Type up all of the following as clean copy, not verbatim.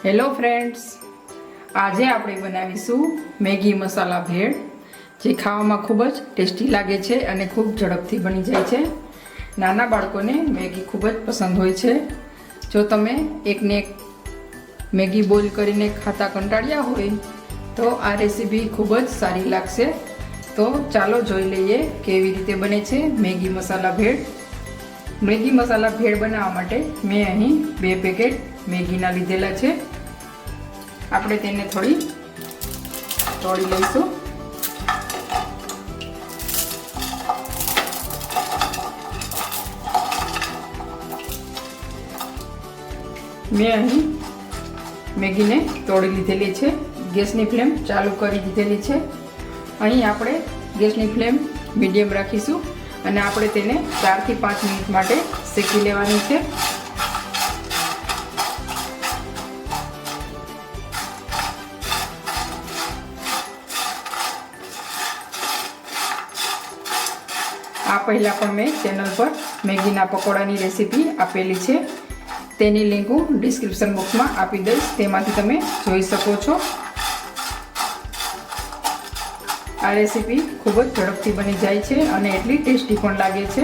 Hello friends, આજે આપણે બનાવીશું મેગી મસાલા ભેળ, જે ખાવામાં ખૂબ જ ટેસ્ટી લાગે છે અને ખૂબ ઝડપથી બની જાય છે. નાના બાળકોને મેગી ખૂબ જ પસંદ હોય છે. જો તમે એકને એક મેગી બોઇલ કરીને ખાતા કંટાળ્યા હોય તો આ રેસીપી ખૂબ જ સારી લાગશે. તો ચાલો જોઈ લઈએ કેવી રીતે બને છે મેગી મસાલા ભેળ. મેગી મસાલા ભેળ બનાવવા માટે મેં અહીં 2 પેકેટ મેગીના લીધેલા છે. આપણે તેને થોડી તોડી લઈશું. મેં અહીં મેગીને તોડી લીધેલી છે. ગેસની ફ્લેમ ચાલુ કરી દીધેલી છે. અહીં આપણે ગેસની ફ્લેમ મીડિયમ રાખીશું અને આપણે તેને 4 થી 5 મિનિટ માટે શેકી લેવાની છે. આ પહેલાં પણ મેં ચેનલ પર મેગીના પકોડાની રેસીપી આપેલી છે. તેની લિંક હું ડિસ્ક્રિપ્શન બોક્સમાં આપી દઈશ, તેમાંથી તમે જોઈ શકો છો. આ રેસીપી ખૂબ જ ઝડપથી બની જાય છે અને એટલી ટેસ્ટી પણ લાગે છે.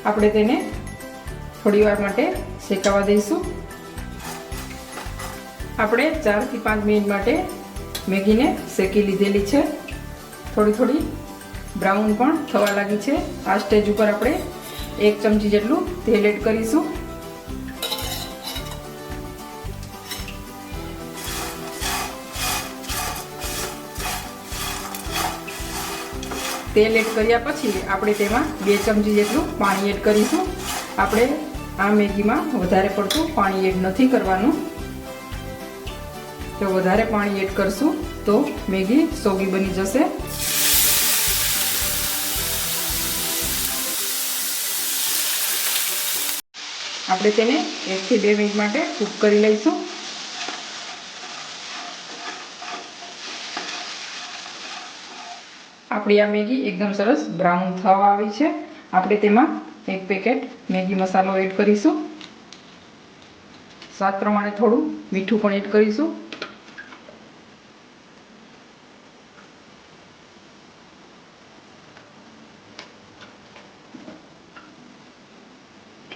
આપણે તેને થોડી વાર માટે શેકાવા દઈશું. આપણે 4 થી 5 મિનિટ માટે મેગીને શેકી લીધેલી છે. થોડી બ્રાઉન પણ થવા લાગી છે. આ સ્ટેજ ઉપર આપણે 1 ચમચી જેટલું તેલ એડ કરીશું. તેલ એડ કર્યા પછી આપણે તેમાં 2 ચમચી જેટલું પાણી એડ કરીશું. આપણે આ મેગીમાં વધારે પડતું પાણી એડ નથી કરવાનું. જો વધારે પાણી એડ કરશું તો મેગી સોગી બની જશે. આપણે તેને 1 થી 2 મિનિટ માટે કૂક કરી લઈશું. આપણી આ મેગી એકદમ સરસ બ્રાઉન થવા આવી છે. આપણે તેમાં 1 પેકેટ મેગી મસાલો એડ કરીશું. સ્વાદ પ્રમાણે થોડું મીઠું પણ એડ કરીશું.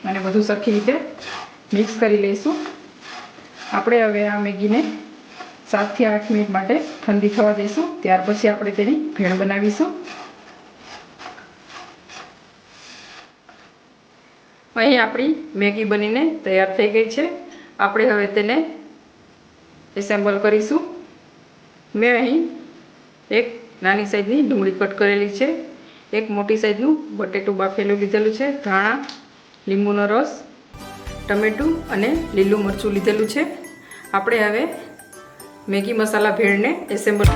અને બધું સરખી રીતે મિક્સ કરી લઈશું. આપણે હવે આ મેગીને 7 થી 8 મિનિટ માટે ઠંડી થવા દઈશું. ત્યાર પછી આપણે તેની ભેળ બનાવીશું. અહીં આપણી મેગી બનીને તૈયાર થઈ ગઈ છે. આપણે હવે તેને એસેમ્બલ કરીશું. મેં અહીં એક નાની સાઈઝની ડુંગળી કટ કરેલી છે, એક મોટી સાઈઝનું બટેટું બાફેલું લીધેલું છે, ધાણા, લીંબુનો રસ, ટમેટું અને લીલું મરચું લીધેલું છે. આપણે હવે મેગી મસાલા ભેળને એસેમ્બલ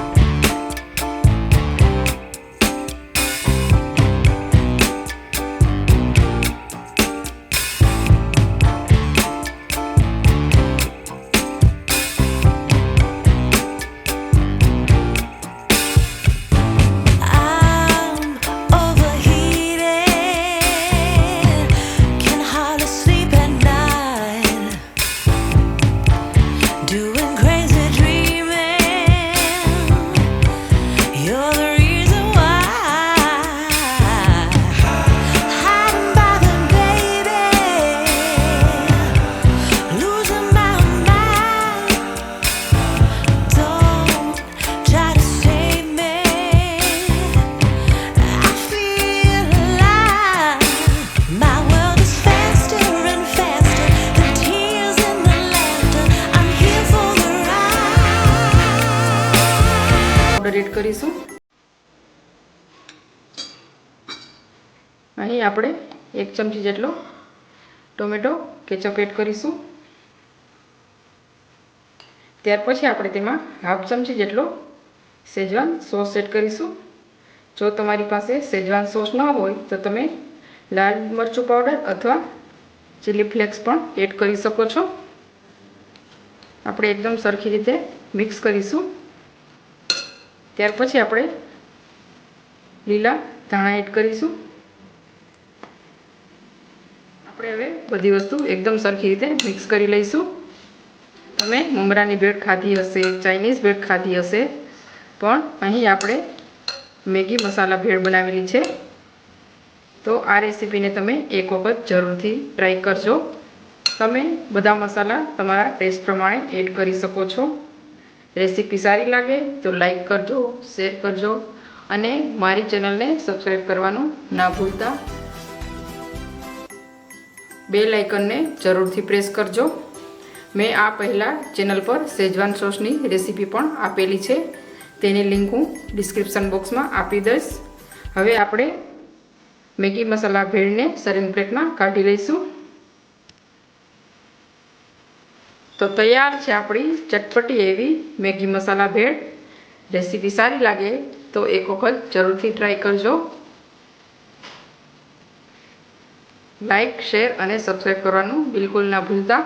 એડ કરીશું. અહીં આપણે 1 ચમચી જેટલો ટોમેટો કેચઅપ એડ કરીશું. ત્યાર પછી આપણે તેમાં 1/2 ચમચી જેટલો શેઝવાન સોસ એડ કરીશું. જો તમારી પાસે શેઝવાન સોસ ન હોય તો તમે લાલ મરચું પાવડર અથવા ચીલી ફ્લેક્સ પણ એડ કરી શકો છો. આપણે એકદમ સરખી રીતે મિક્સ કરીશું. ત્યાર પછી આપણે લીલા ધાણા એડ કરીશું. આપણે હવે બધી વસ્તુ એકદમ સરખી રીતે મિક્સ કરી લઈશું. તમે મમરાની ભેળ ખાધી હશે, ચાઇનીઝ ભેળ ખાધી હશે, પણ અહીં આપણે મેગી મસાલા ભેળ બનાવેલી છે. તો આ રેસીપીને તમે એક વખત જરૂરથી ટ્રાય કરજો. તમે બધા મસાલા તમારા ટેસ્ટ પ્રમાણે એડ કરી શકો છો. રેસીપી સારી લાગે તો લાઈક કરજો, શેર કરજો અને મારી ચેનલને સબસ્ક્રાઈબ કરવાનું ના ભૂલતા. બેલ આઇકનને જરૂરથી પ્રેસ કરજો. મેં આ પહેલાં ચેનલ પર શેઝવાન સોસની રેસીપી પણ આપેલી છે. તેની લિંક હું ડિસ્ક્રિપ્શન બોક્સમાં આપી દઈશ. હવે આપણે મેગી મસાલા ભેળને સર્વિંગ પ્લેટમાં કાઢી લઈશું. તો તૈયાર છે આપણી ચટપટી એવી મેગી મસાલા ભેળ. રેસીપી સારી લાગે તો એક વખત જરૂરથી ટ્રાય કરજો. લાઈક, શેર અને સબસ્ક્રાઈબ કરવાનું બિલકુલ ના ભૂલતા.